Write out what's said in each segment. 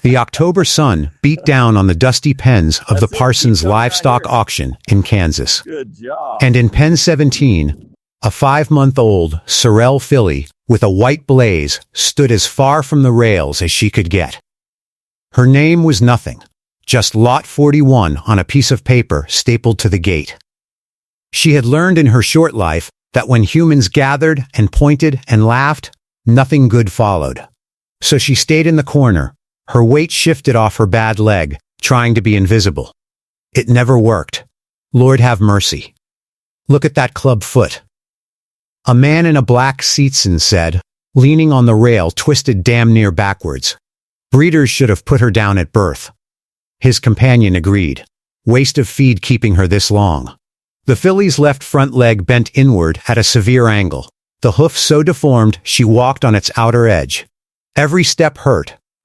The October sun beat down on the dusty pens of the Parsons livestock auction in Kansas. Good job. And in pen 17, a 5-month-old sorrel filly with a white blaze stood as far from the rails as she could get. Her name was nothing, just Lot 41 on a piece of paper stapled to the gate. She had learned in her short life that when humans gathered and pointed and laughed, nothing good followed. So she stayed in the corner, her weight shifted off her bad leg, trying to be invisible. It never worked. Lord have mercy. Look at that club foot. A man in a black Seatson said, leaning on the rail twisted damn near backwards. Breeders should have put her down at birth. His companion agreed. Waste of feed keeping her this long. The filly's left front leg bent inward at a severe angle, the hoof so deformed she walked on its outer edge. Every step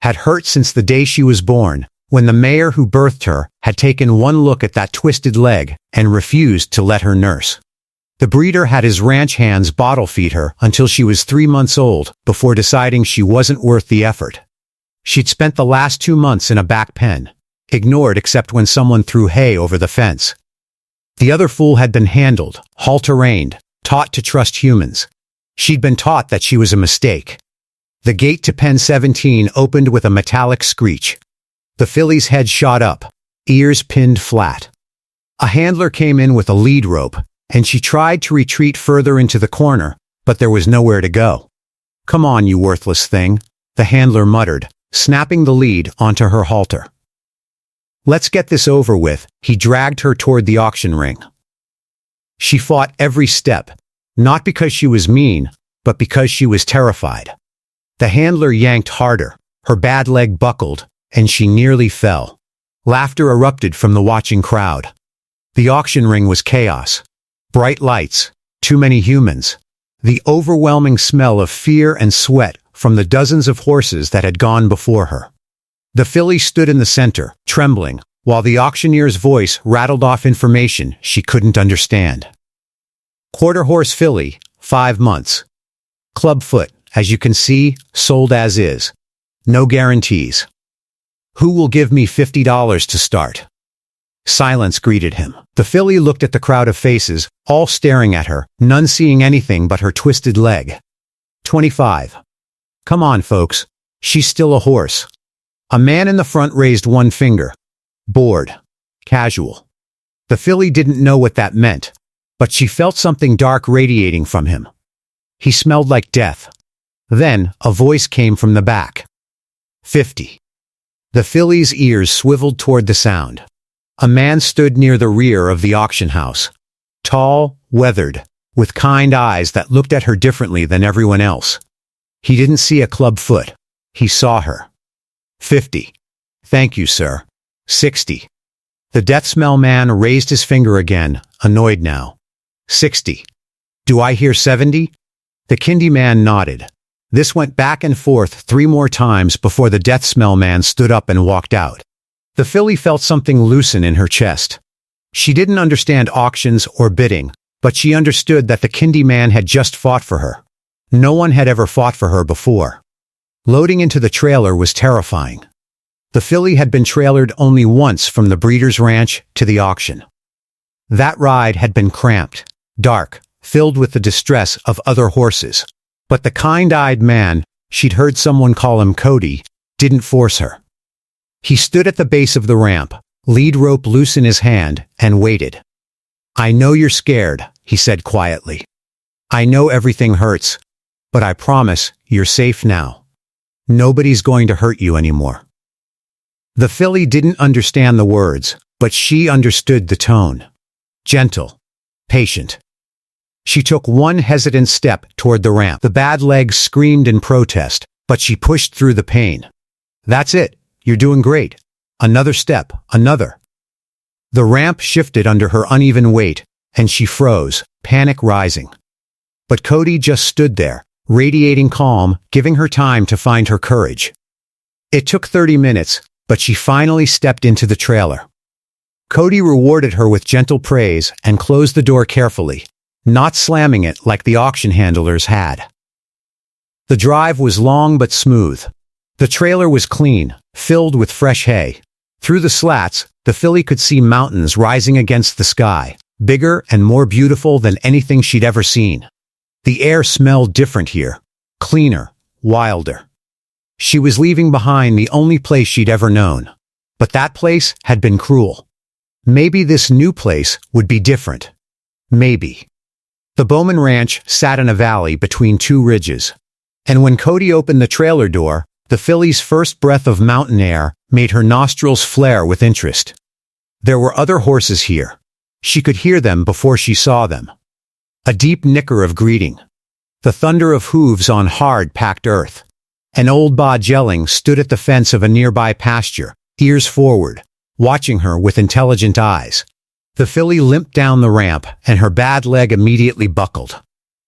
had hurt since the day she was born, when the mare who birthed her had taken one look at that twisted leg and refused to let her nurse. The breeder had his ranch hands bottle feed her until she was 3 months old before deciding she wasn't worth the effort. She'd spent the last 2 months in a back pen, ignored except when someone threw hay over the fence. The other fool had been handled, halter-reined, taught to trust humans. She'd been taught that she was a mistake. The gate to pen 17 opened with a metallic screech. The filly's head shot up, ears pinned flat. A handler came in with a lead rope, and she tried to retreat further into the corner, but there was nowhere to go. "Come on, you worthless thing," the handler muttered, snapping the lead onto her halter. "Let's get this over with." He dragged her toward the auction ring. She fought every step, not because she was mean, but because she was terrified. The handler yanked harder, her bad leg buckled, and she nearly fell. Laughter erupted from the watching crowd. The auction ring was chaos. Bright lights, too many humans, the overwhelming smell of fear and sweat from the dozens of horses that had gone before her. The filly stood in the center, trembling, while the auctioneer's voice rattled off information she couldn't understand. Quarter horse filly, 5 months. Clubfoot, as you can see, sold as is. No guarantees. Who will give me $50 to start? Silence greeted him. The filly looked at the crowd of faces, all staring at her, none seeing anything but her twisted leg. 25. Come on, folks. She's still a horse. A man in the front raised one finger. Bored. Casual. The filly didn't know what that meant, but she felt something dark radiating from him. He smelled like death. Then, a voice came from the back. 50. The filly's ears swiveled toward the sound. A man stood near the rear of the auction house. Tall, weathered, with kind eyes that looked at her differently than everyone else. He didn't see a club foot. He saw her. 50. Thank you, sir. 60. The death smell man raised his finger again, annoyed now. 60. Do I hear 70? The kindy man nodded. This went back and forth 3 more times before the death smell man stood up and walked out. The filly felt something loosen in her chest. She didn't understand auctions or bidding, but she understood that the kindy man had just fought for her. No one had ever fought for her before. Loading into the trailer was terrifying. The filly had been trailered only once from the breeder's ranch to the auction. That ride had been cramped, dark, filled with the distress of other horses. But the kind-eyed man, she'd heard someone call him Cody, didn't force her. He stood at the base of the ramp, lead rope loose in his hand, and waited. "I know you're scared," he said quietly. "I know everything hurts, but I promise you're safe now. Nobody's going to hurt you anymore." The filly didn't understand the words, but she understood the tone. Gentle, patient. She took one hesitant step toward the ramp. The bad leg screamed in protest, but she pushed through the pain. "That's it. You're doing great. Another step, another." The ramp shifted under her uneven weight, and she froze, panic rising. But Cody just stood there, radiating calm, giving her time to find her courage. It took 30 minutes, but she finally stepped into the trailer. Cody rewarded her with gentle praise and closed the door carefully, not slamming it like the auction handlers had. The drive was long but smooth. The trailer was clean, filled with fresh hay. Through the slats, the filly could see mountains rising against the sky, bigger and more beautiful than anything she'd ever seen. The air smelled different here, cleaner, wilder. She was leaving behind the only place she'd ever known. But that place had been cruel. Maybe this new place would be different. Maybe. The Bowman Ranch sat in a valley between two ridges. And when Cody opened the trailer door, the filly's first breath of mountain air made her nostrils flare with interest. There were other horses here. She could hear them before she saw them. A deep nicker of greeting. The thunder of hooves on hard, packed earth. An old ba gelling stood at the fence of a nearby pasture, ears forward, watching her with intelligent eyes. The filly limped down the ramp, and her bad leg immediately buckled.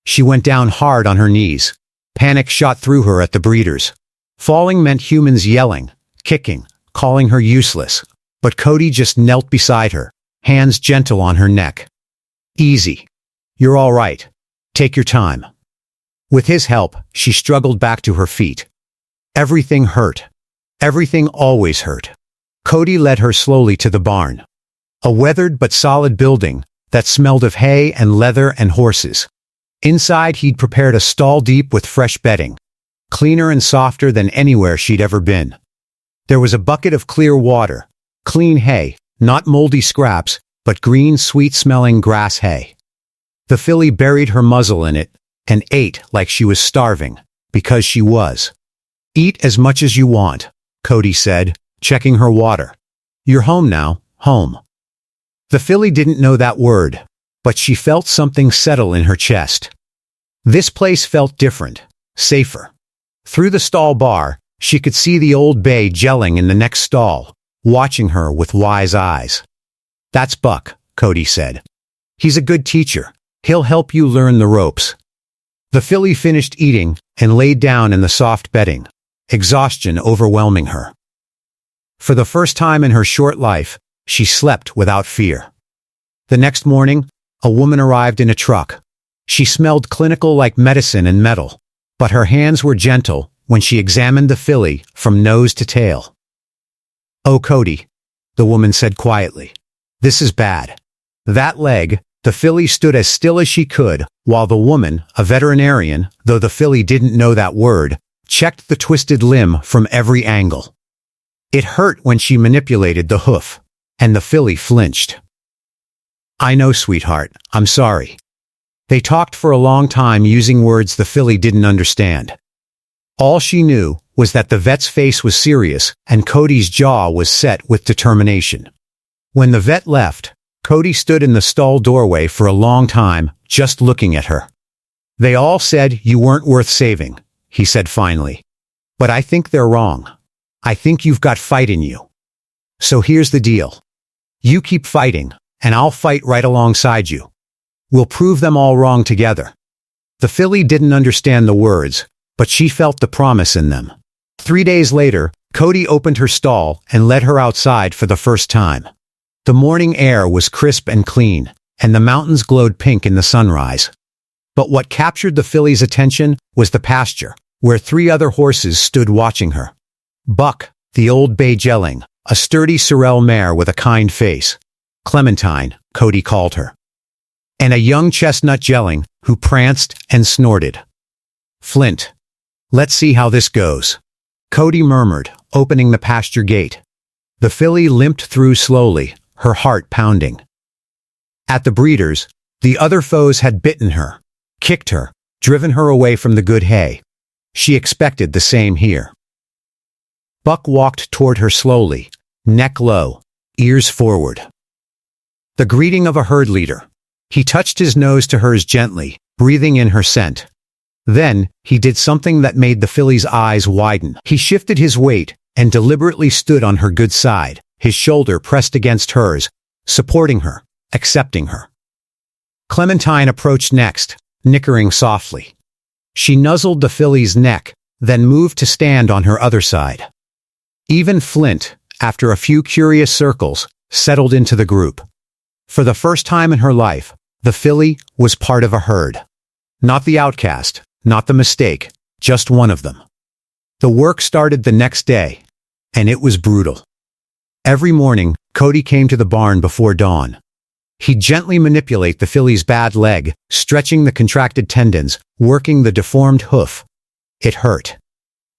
She went down hard on her knees. Panic shot through her at the breeders. Falling meant humans yelling, kicking, calling her useless. But Cody just knelt beside her, hands gentle on her neck. Easy. You're all right. Take your time. With his help, she struggled back to her feet. Everything hurt. Everything always hurt. Cody led her slowly to the barn. A weathered but solid building that smelled of hay and leather and horses. Inside, he'd prepared a stall deep with fresh bedding, cleaner and softer than anywhere she'd ever been. There was a bucket of clear water, clean hay, not moldy scraps, but green, sweet-smelling grass hay. The filly buried her muzzle in it and ate like she was starving, because she was. Eat as much as you want, Cody said, checking her water. You're home now, home. The filly didn't know that word, but she felt something settle in her chest. This place felt different, safer. Through the stall bar, she could see the old bay gelling in the next stall, watching her with wise eyes. That's Buck, Cody said. He's a good teacher. He'll help you learn the ropes. The filly finished eating and laid down in the soft bedding, exhaustion overwhelming her. For the first time in her short life, she slept without fear. The next morning, a woman arrived in a truck. She smelled clinical like medicine and metal, but her hands were gentle when she examined the filly from nose to tail. "Oh, Cody," the woman said quietly. "This is bad." That leg, the filly stood as still as she could, while the woman, a veterinarian, though the filly didn't know that word, checked the twisted limb from every angle. It hurt when she manipulated the hoof, and the filly flinched. "I know, sweetheart, I'm sorry." They talked for a long time using words the filly didn't understand. All she knew was that the vet's face was serious and Cody's jaw was set with determination. When the vet left, Cody stood in the stall doorway for a long time, just looking at her. "They all said you weren't worth saving," he said finally. "But I think they're wrong. I think you've got fight in you. So here's the deal. You keep fighting, and I'll fight right alongside you. We'll prove them all wrong together." The filly didn't understand the words, but she felt the promise in them. 3 days later, Cody opened her stall and led her outside for the first time. The morning air was crisp and clean, and the mountains glowed pink in the sunrise. But what captured the filly's attention was the pasture, where 3 other horses stood watching her. Buck, the old bay gelling, a sturdy sorrel mare with a kind face. Clementine, Cody called her. And a young chestnut gelling who pranced and snorted. "Flint. Let's see how this goes," Cody murmured, opening the pasture gate. The filly limped through slowly, her heart pounding. At the breeders, the other foes had bitten her, kicked her, driven her away from the good hay. She expected the same here. Buck walked toward her slowly, neck low, ears forward. The greeting of a herd leader. He touched his nose to hers gently, breathing in her scent. Then, he did something that made the filly's eyes widen. He shifted his weight and deliberately stood on her good side, his shoulder pressed against hers, supporting her, accepting her. Clementine approached next, nickering softly. She nuzzled the filly's neck, then moved to stand on her other side. Even Flint, after a few curious circles, settled into the group. For the first time in her life, the filly was part of a herd. Not the outcast, not the mistake, just one of them. The work started the next day, and it was brutal. Every morning, Cody came to the barn before dawn. He'd gently manipulate the filly's bad leg, stretching the contracted tendons, working the deformed hoof. It hurt.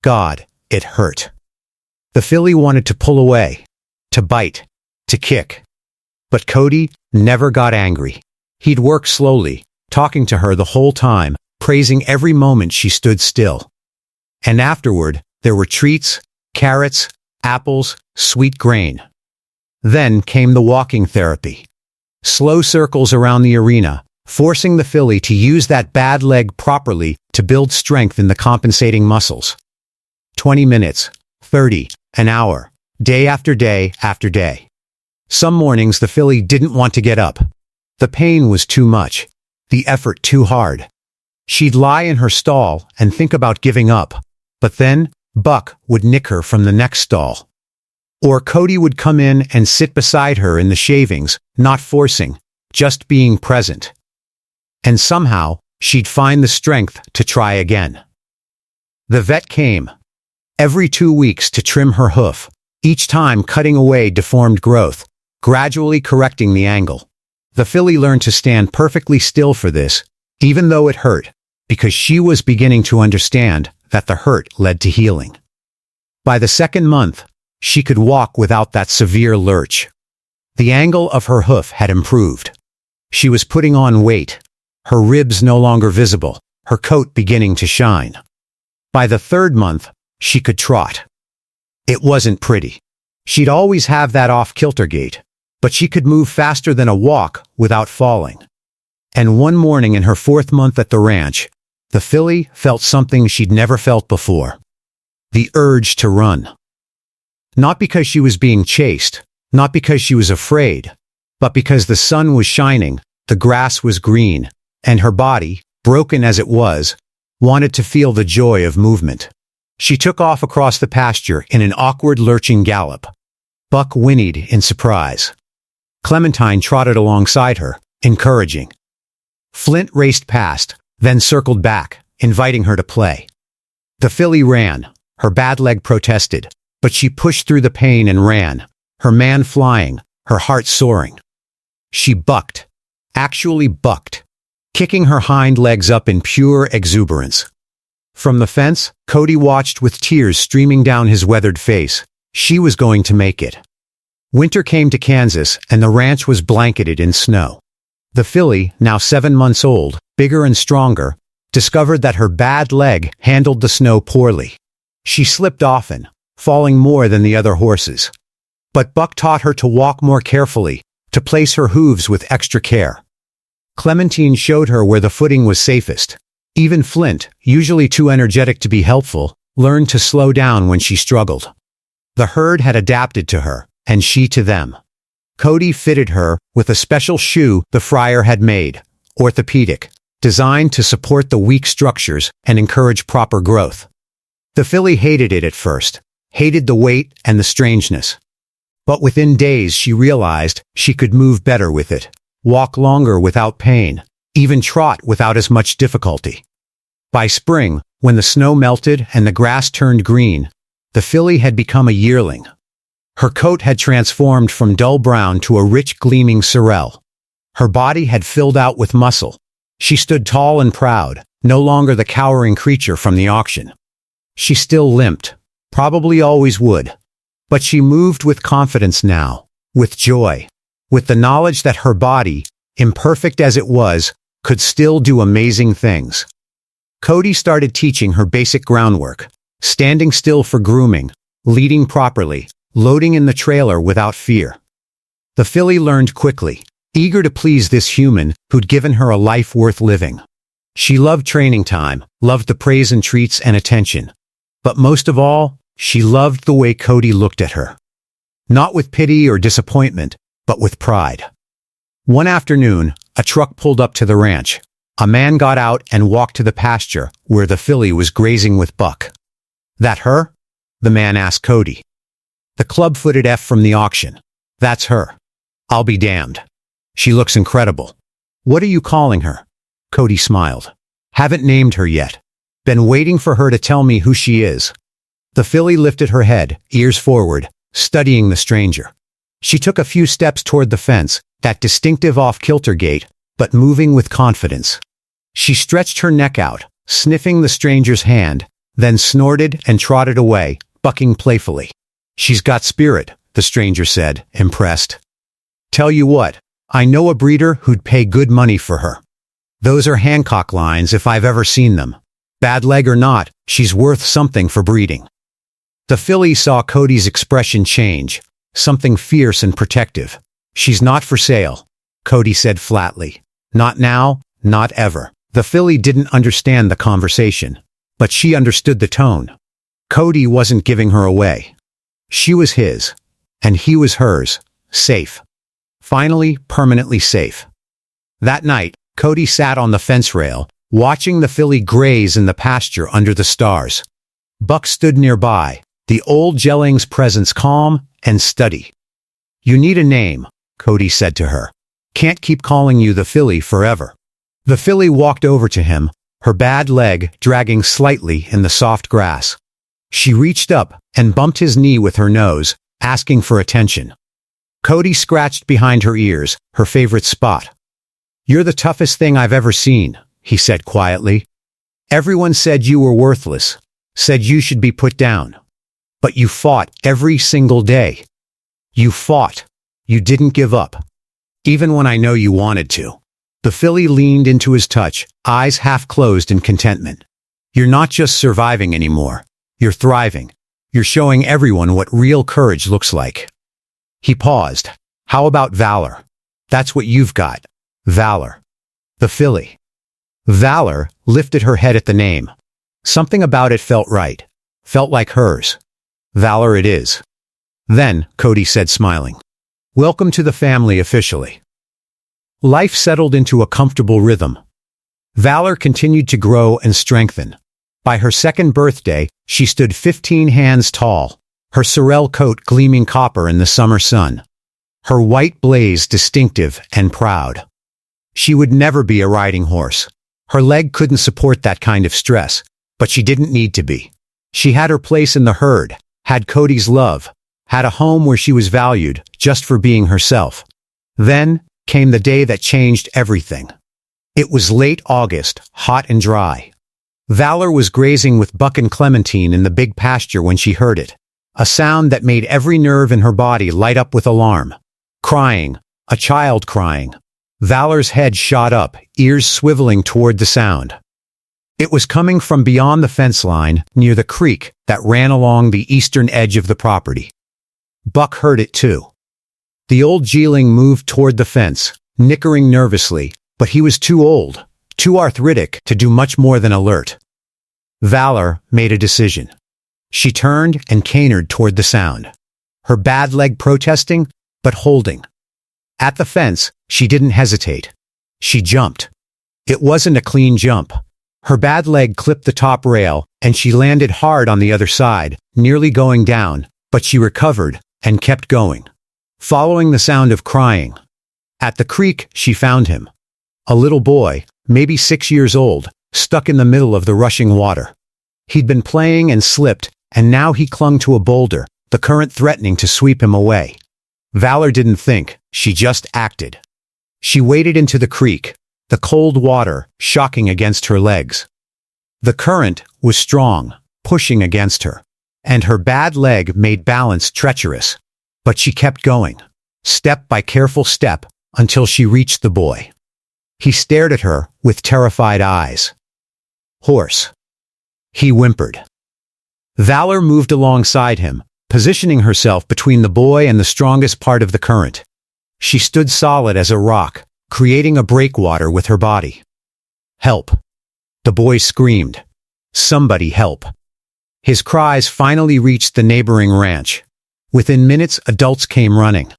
God, it hurt. The filly wanted to pull away, to bite, to kick. But Cody never got angry. He'd work slowly, talking to her the whole time, praising every moment she stood still. And afterward, there were treats, carrots, apples, sweet grain. Then came the walking therapy. Slow circles around the arena, forcing the filly to use that bad leg properly to build strength in the compensating muscles. 20 minutes, 30, an hour, day after day after day. Some mornings the filly didn't want to get up. The pain was too much, the effort too hard. She'd lie in her stall and think about giving up, but then Buck would nick her from the next stall. Or Cody would come in and sit beside her in the shavings, not forcing, just being present. And somehow, she'd find the strength to try again. The vet came, every 2 weeks to trim her hoof, each time cutting away deformed growth, gradually correcting the angle. The filly learned to stand perfectly still for this, even though it hurt, because she was beginning to understand that the hurt led to healing. By the second month, she could walk without that severe lurch. The angle of her hoof had improved. She was putting on weight, her ribs no longer visible, her coat beginning to shine. By the third month, she could trot. It wasn't pretty. She'd always have that off-kilter gait, but she could move faster than a walk without falling. And one morning in her 4th month at the ranch, the filly felt something she'd never felt before. The urge to run. Not because she was being chased, not because she was afraid, but because the sun was shining, the grass was green, and her body, broken as it was, wanted to feel the joy of movement. She took off across the pasture in an awkward lurching gallop. Buck whinnied in surprise. Clementine trotted alongside her, encouraging. Flint raced past, then circled back, inviting her to play. The filly ran, her bad leg protested, but she pushed through the pain and ran, her man flying, her heart soaring. She bucked, actually bucked, kicking her hind legs up in pure exuberance. From the fence, Cody watched with tears streaming down his weathered face. She was going to make it. Winter came to Kansas, and the ranch was blanketed in snow. The filly, now 7 months old, bigger and stronger, discovered that her bad leg handled the snow poorly. She slipped often, falling more than the other horses. But Buck taught her to walk more carefully, to place her hooves with extra care. Clementine showed her where the footing was safest. Even Flint, usually too energetic to be helpful, learned to slow down when she struggled. The herd had adapted to her, and she to them. Cody fitted her with a special shoe the friar had made, orthopedic, designed to support the weak structures and encourage proper growth. The filly hated it at first, hated the weight and the strangeness. But within days she realized she could move better with it, walk longer without pain, even trot without as much difficulty. By spring, when the snow melted and the grass turned green, the filly had become a yearling. Her coat had transformed from dull brown to a rich gleaming sorrel. Her body had filled out with muscle. She stood tall and proud, no longer the cowering creature from the auction. She still limped, probably always would. But she moved with confidence now, with joy, with the knowledge that her body, imperfect as it was, could still do amazing things. Cody started teaching her basic groundwork, standing still for grooming, leading properly, loading in the trailer without fear. The filly learned quickly, eager to please this human who'd given her a life worth living. She loved training time, loved the praise and treats and attention. But most of all, she loved the way Cody looked at her. Not with pity or disappointment, but with pride. One afternoon, a truck pulled up to the ranch. A man got out and walked to the pasture where the filly was grazing with Buck. "That her?" the man asked Cody. "The club-footed F from the auction. That's her. I'll be damned. She looks incredible." "What are you calling her?" Cody smiled. "Haven't named her yet. Been waiting for her to tell me who she is." The filly lifted her head, ears forward, studying the stranger. She took a few steps toward the fence, that distinctive off-kilter gait, but moving with confidence. She stretched her neck out, sniffing the stranger's hand, then snorted and trotted away, bucking playfully. "She's got spirit," the stranger said, impressed. "Tell you what, I know a breeder who'd pay good money for her. Those are Hancock lines if I've ever seen them. Bad leg or not, she's worth something for breeding." The filly saw Cody's expression change, something fierce and protective. "She's not for sale," Cody said flatly. "Not now, not ever." The filly didn't understand the conversation, but she understood the tone. Cody wasn't giving her away. She was his, and he was hers, safe. Finally, permanently safe. That night, Cody sat on the fence rail, watching the filly graze in the pasture under the stars. Buck stood nearby, the old Jelling's presence calm and steady. "You need a name," Cody said to her. "Can't keep calling you the filly forever." The filly walked over to him, her bad leg dragging slightly in the soft grass. She reached up and bumped his knee with her nose, asking for attention. Cody scratched behind her ears, her favorite spot. "You're the toughest thing I've ever seen," he said quietly. "Everyone said you were worthless, said you should be put down. But you fought every single day. You fought. You didn't give up. Even when I know you wanted to." The filly leaned into his touch, eyes half closed in contentment. "You're not just surviving anymore. You're thriving. You're showing everyone what real courage looks like." He paused. "How about Valor? That's what you've got. Valor." The filly. Valor lifted her head at the name. Something about it felt right. Felt like hers. "Valor it is." "Then," Cody said smiling, "welcome to the family officially." Life settled into a comfortable rhythm. Valor continued to grow and strengthen. By her second birthday, she stood 15 hands tall, her sorrel coat gleaming copper in the summer sun. Her white blaze distinctive and proud. She would never be a riding horse. Her leg couldn't support that kind of stress, but she didn't need to be. She had her place in the herd, had Cody's love, had a home where she was valued just for being herself. Then came the day that changed everything. It was late August, hot and dry. Valor was grazing with Buck and Clementine in the big pasture when she heard it, a sound that made every nerve in her body light up with alarm. Crying, a child crying. Valor's head shot up, ears swiveling toward the sound. It was coming from beyond the fence line, near the creek that ran along the eastern edge of the property. Buck heard it too. The old geeling moved toward the fence, nickering nervously, but he was too old, too arthritic to do much more than alert. Valor made a decision. She turned and canered toward the sound. Her bad leg protesting, but holding. At the fence, she didn't hesitate. She jumped. It wasn't a clean jump. Her bad leg clipped the top rail, and she landed hard on the other side, nearly going down, but she recovered and kept going. Following the sound of crying. At the creek, she found him. A little boy, maybe 6 years old, stuck in the middle of the rushing water. He'd been playing and slipped, and now he clung to a boulder, the current threatening to sweep him away. Valor didn't think, she just acted. She waded into the creek, the cold water shocking against her legs. The current was strong, pushing against her, and her bad leg made balance treacherous. But she kept going, step by careful step, until she reached the boy. He stared at her with terrified eyes. "Horse," he whimpered. Valor moved alongside him, positioning herself between the boy and the strongest part of the current. She stood solid as a rock, creating a breakwater with her body. "Help!" The boy screamed. "Somebody help!" His cries finally reached the neighboring ranch. Within minutes, adults came running.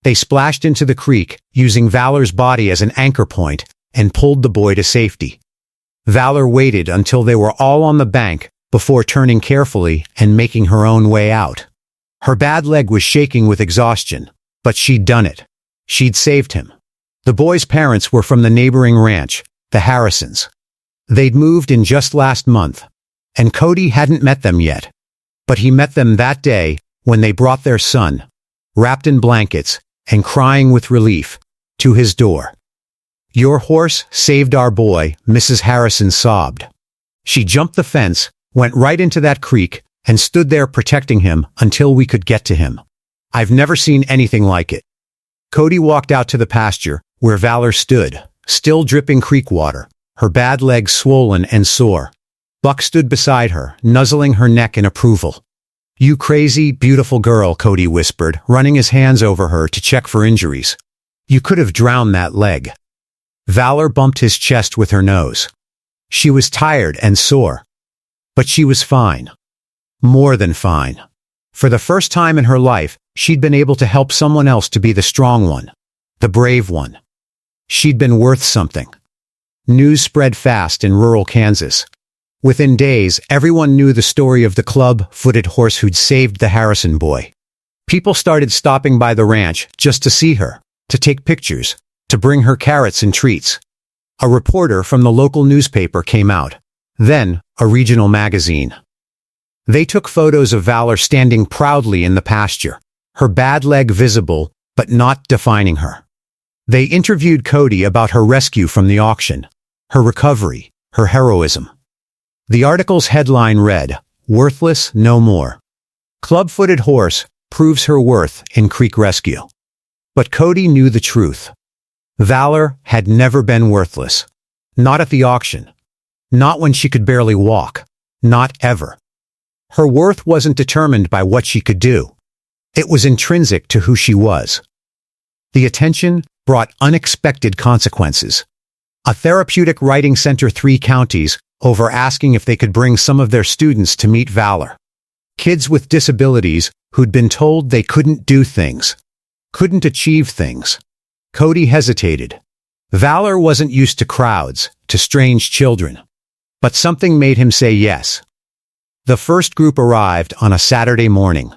They splashed into the creek, using Valor's body as an anchor point, and pulled the boy to safety. Valor waited until they were all on the bank before turning carefully and making her own way out. Her bad leg was shaking with exhaustion, but she'd done it. She'd saved him. The boy's parents were from the neighboring ranch, the Harrisons. They'd moved in just last month, and Cody hadn't met them yet. But he met them that day when they brought their son, wrapped in blankets and crying with relief, to his door. "Your horse saved our boy," Mrs. Harrison sobbed. "She jumped the fence, went right into that creek, and stood there protecting him until we could get to him. I've never seen anything like it." Cody walked out to the pasture, where Valor stood, still dripping creek water, her bad legs swollen and sore. Buck stood beside her, nuzzling her neck in approval. "You crazy, beautiful girl," Cody whispered, running his hands over her to check for injuries. "You could have drowned that leg." Valor bumped his chest with her nose. She was tired and sore. But she was fine. More than fine. For the first time in her life, she'd been able to help someone else to be the strong one, the brave one. She'd been worth something. News spread fast in rural Kansas. Within days, everyone knew the story of the club-footed horse who'd saved the Harrison boy. People started stopping by the ranch just to see her, to take pictures, to bring her carrots and treats. A reporter from the local newspaper came out, then a regional magazine. They took photos of Valor standing proudly in the pasture, her bad leg visible but not defining her. They interviewed Cody about her rescue from the auction, her recovery, her heroism. The article's headline read, "Worthless No More. Club-footed horse proves her worth in creek rescue." But Cody knew the truth. Valor had never been worthless. Not at the auction. Not when she could barely walk. Not ever. Her worth wasn't determined by what she could do. It was intrinsic to who she was. The attention brought unexpected consequences. A therapeutic writing sent 3 counties over asking if they could bring some of their students to meet Valor. Kids with disabilities who'd been told they couldn't do things, couldn't achieve things. Cody hesitated. Valor wasn't used to crowds, to strange children. But something made him say yes. The first group arrived on a Saturday morning.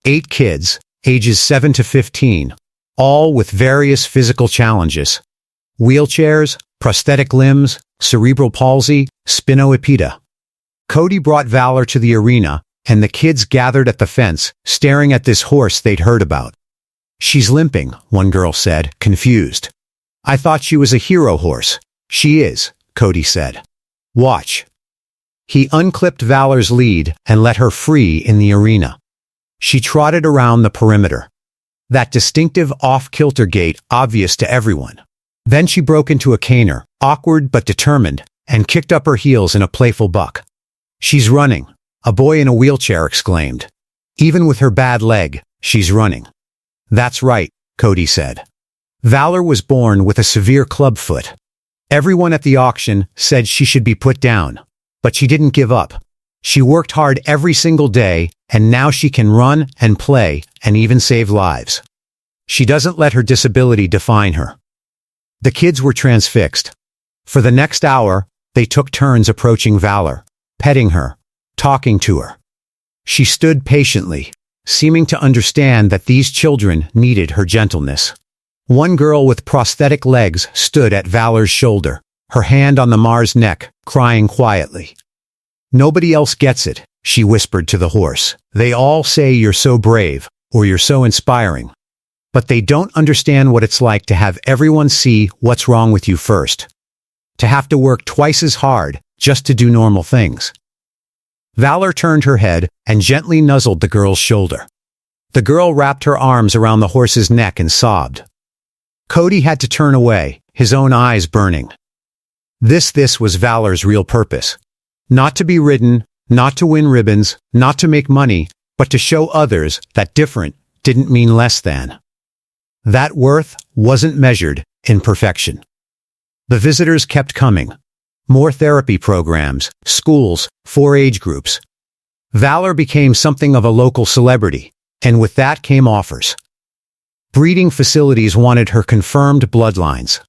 8 kids, ages 7 to 15, all with various physical challenges. Wheelchairs, prosthetic limbs, cerebral palsy, spinoipeda. Cody brought Valor to the arena, and the kids gathered at the fence, staring at this horse they'd heard about. "She's limping," one girl said, confused. "I thought she was a hero horse." "She is," Cody said. "Watch." He unclipped Valor's lead and let her free in the arena. She trotted around the perimeter. That distinctive off-kilter gait obvious to everyone. Then she broke into a canter, awkward but determined, and kicked up her heels in a playful buck. "She's running," a boy in a wheelchair exclaimed. "Even with her bad leg, she's running." "That's right," Cody said. Valor was born with a severe clubfoot. Everyone at the auction said she should be put down, but she didn't give up. She worked hard every single day, and now she can run and play and even save lives. She doesn't let her disability define her. The kids were transfixed. For the next hour, they took turns approaching Valor, petting her, talking to her. She stood patiently, seeming to understand that these children needed her gentleness. One girl with prosthetic legs stood at Valor's shoulder, her hand on the Mar's neck, crying quietly. "Nobody else gets it," she whispered to the horse. "They all say you're so brave, or you're so inspiring. But they don't understand what it's like to have everyone see what's wrong with you first. To have to work twice as hard just to do normal things." Valor turned her head and gently nuzzled the girl's shoulder. The girl wrapped her arms around the horse's neck and sobbed. Cody had to turn away, his own eyes burning. This was Valor's real purpose. Not to be ridden, not to win ribbons, not to make money, but to show others that different didn't mean less than. That worth wasn't measured in perfection. The visitors kept coming. More therapy programs, schools, 4 age groups. Valor became something of a local celebrity, and with that came offers. Breeding facilities wanted her confirmed bloodlines.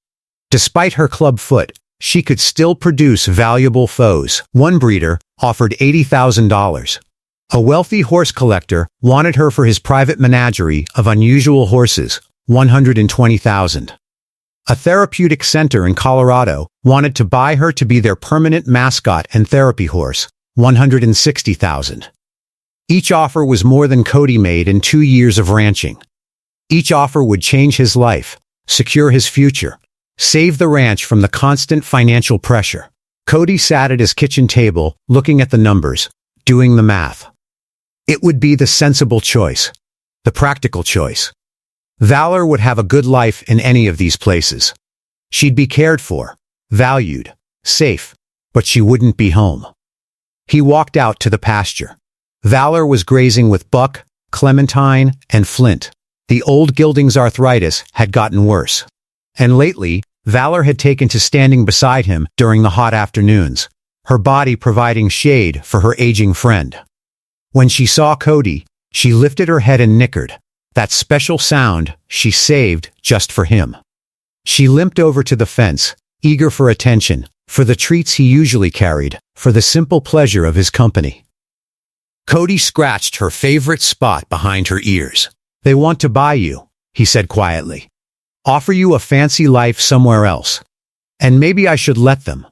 Despite her club foot, she could still produce valuable foals. One breeder offered $80,000. A wealthy horse collector wanted her for his private menagerie of unusual horses, $120,000. A therapeutic center in Colorado wanted to buy her to be their permanent mascot and therapy horse, $160,000. Each offer was more than Cody made in 2 years of ranching. Each offer would change his life, secure his future, save the ranch from the constant financial pressure. Cody sat at his kitchen table, looking at the numbers, doing the math. It would be the sensible choice, the practical choice. Valor would have a good life in any of these places. She'd be cared for, valued, safe, but she wouldn't be home. He walked out to the pasture. Valor was grazing with Buck, Clementine, and Flint. The old gelding's arthritis had gotten worse. And lately, Valor had taken to standing beside him during the hot afternoons, her body providing shade for her aging friend. When she saw Cody, she lifted her head and nickered, that special sound she saved just for him. She limped over to the fence, eager for attention, for the treats he usually carried, for the simple pleasure of his company. Cody scratched her favorite spot behind her ears. "They want to buy you," he said quietly. "Offer you a fancy life somewhere else. And maybe I should let them.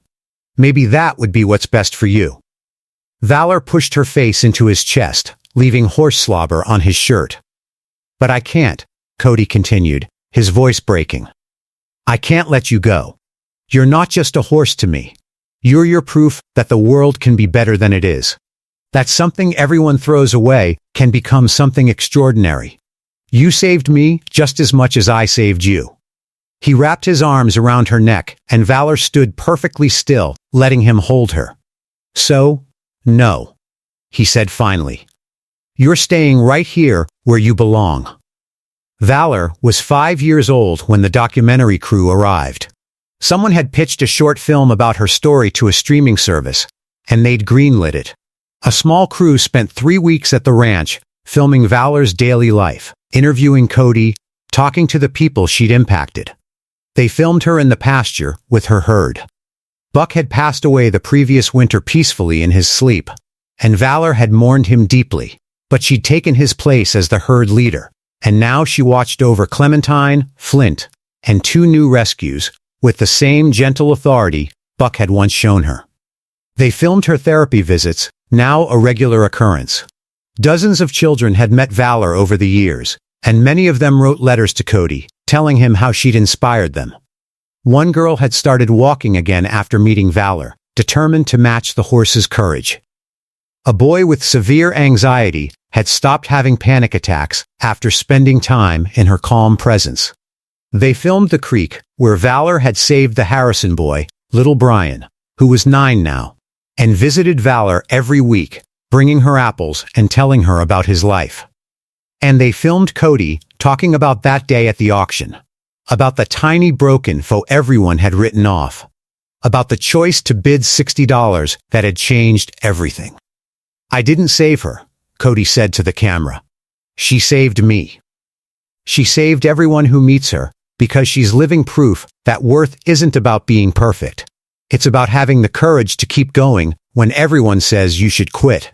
Maybe that would be what's best for you." Valor pushed her face into his chest, leaving horse slobber on his shirt. "But I can't," Cody continued, his voice breaking. "I can't let you go. You're not just a horse to me. You're your proof that the world can be better than it is. That something everyone throws away can become something extraordinary. You saved me just as much as I saved you." He wrapped his arms around her neck, and Valor stood perfectly still, letting him hold her. "So, no," he said finally. "You're staying right here where you belong." Valor was 5 years old when the documentary crew arrived. Someone had pitched a short film about her story to a streaming service, and they'd greenlit it. A small crew spent 3 weeks at the ranch, filming Valor's daily life, interviewing Cody, talking to the people she'd impacted. They filmed her in the pasture with her herd. Buck had passed away the previous winter peacefully in his sleep, and Valor had mourned him deeply, but she'd taken his place as the herd leader, and now she watched over Clementine, Flint, and 2 new rescues, with the same gentle authority Buck had once shown her. They filmed her therapy visits, now a regular occurrence. Dozens of children had met Valor over the years, and many of them wrote letters to Cody, telling him how she'd inspired them. One girl had started walking again after meeting Valor, determined to match the horse's courage. A boy with severe anxiety had stopped having panic attacks after spending time in her calm presence. They filmed the creek where Valor had saved the Harrison boy, little Brian, who was 9 now, and visited Valor every week, bringing her apples and telling her about his life. And they filmed Cody talking about that day at the auction, about the tiny broken foal everyone had written off, about the choice to bid $60 that had changed everything. "I didn't save her," Cody said to the camera. "She saved me. She saved everyone who meets her, because she's living proof that worth isn't about being perfect. It's about having the courage to keep going when everyone says you should quit."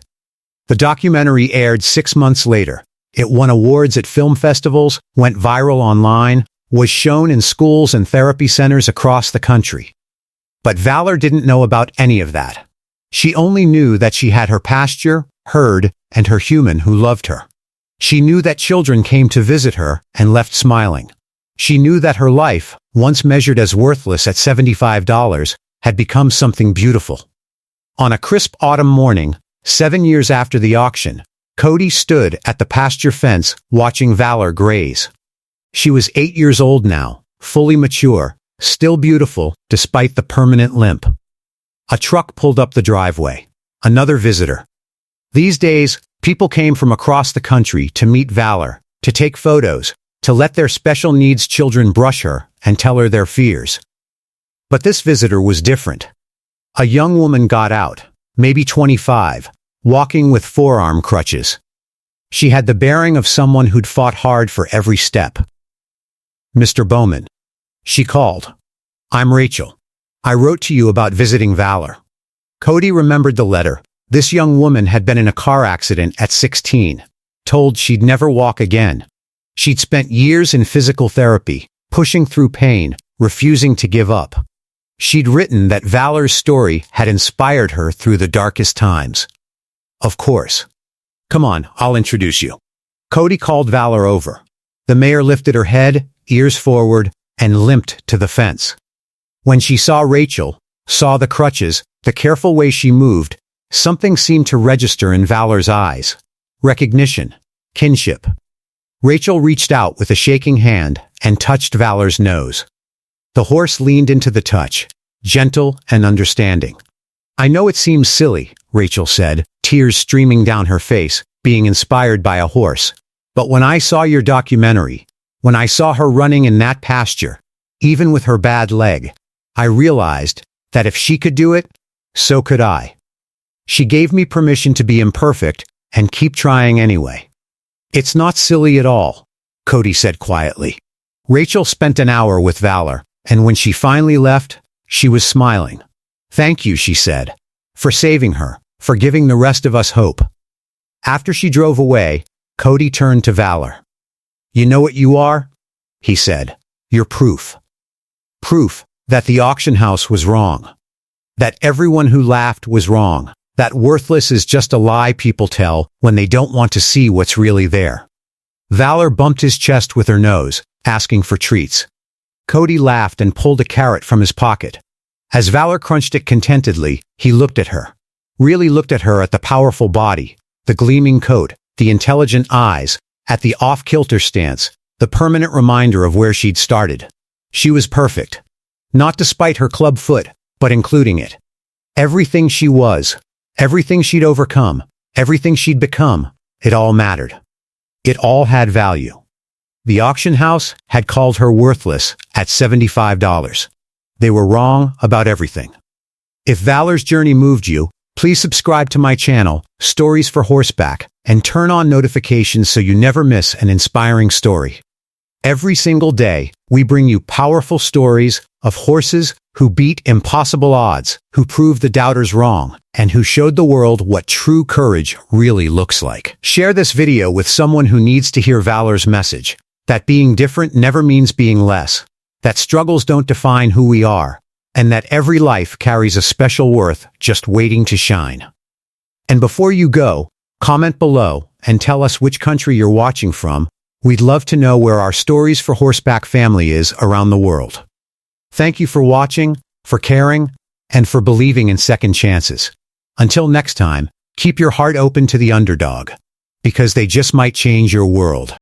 The documentary aired 6 months later. It won awards at film festivals, went viral online, was shown in schools and therapy centers across the country. But Valor didn't know about any of that. She only knew that she had her pasture, herd, and her human who loved her. She knew that children came to visit her and left smiling. She knew that her life, once measured as worthless at $75, had become something beautiful. On a crisp autumn morning, 7 years after the auction, Cody stood at the pasture fence watching Valor graze. She was 8 years old now, fully mature, still beautiful despite the permanent limp. A truck pulled up the driveway. Another visitor. These days, people came from across the country to meet Valor, to take photos, to let their special needs children brush her and tell her their fears. But this visitor was different. A young woman got out, maybe 25, walking with forearm crutches. She had the bearing of someone who'd fought hard for every step. "Mr. Bowman," she called. "I'm Rachel. I wrote to you about visiting Valor." Cody remembered the letter. This young woman had been in a car accident at 16, told she'd never walk again. She'd spent years in physical therapy, pushing through pain, refusing to give up. She'd written that Valor's story had inspired her through the darkest times. Of course. Come on, I'll introduce you. Cody called Valor over. The mare lifted her head, ears forward, and limped to the fence. When she saw Rachel, saw the crutches, the careful way she moved, something seemed to register in Valor's eyes. Recognition. Kinship. Rachel reached out with a shaking hand and touched Valor's nose. The horse leaned into the touch, gentle and understanding. I know it seems silly, Rachel said, tears streaming down her face, being inspired by a horse. But when I saw your documentary, when I saw her running in that pasture, even with her bad leg, I realized that if she could do it, so could I. She gave me permission to be imperfect and keep trying anyway. It's not silly at all, Cody said quietly. Rachel spent an hour with Valor, and when she finally left, she was smiling. Thank you, she said, for saving her, for giving the rest of us hope. After she drove away, Cody turned to Valor. You know what you are? He said. You're proof. Proof that the auction house was wrong. That everyone who laughed was wrong. That worthless is just a lie people tell when they don't want to see what's really there. Valor bumped his chest with her nose, asking for treats. Cody laughed and pulled a carrot from his pocket. As Valor crunched it contentedly, he looked at her. Really looked at her, at the powerful body, the gleaming coat, the intelligent eyes, at the off-kilter stance, the permanent reminder of where she'd started. She was perfect. Not despite her club foot, but including it. Everything she was, everything she'd overcome, everything she'd become, it all mattered. It all had value. The auction house had called her worthless at $75. They were wrong about everything. If Valor's journey moved you, please subscribe to my channel, Stories for Horseback, and turn on notifications so you never miss an inspiring story. Every single day, we bring you powerful stories of horses who beat impossible odds, who proved the doubters wrong, and who showed the world what true courage really looks like. Share this video with someone who needs to hear Valor's message, that being different never means being less, that struggles don't define who we are, and that every life carries a special worth just waiting to shine. And before you go, comment below and tell us which country you're watching from. We'd love to know where our Stories for Horseback family is around the world. Thank you for watching, for caring, and for believing in second chances. Until next time, keep your heart open to the underdog, because they just might change your world.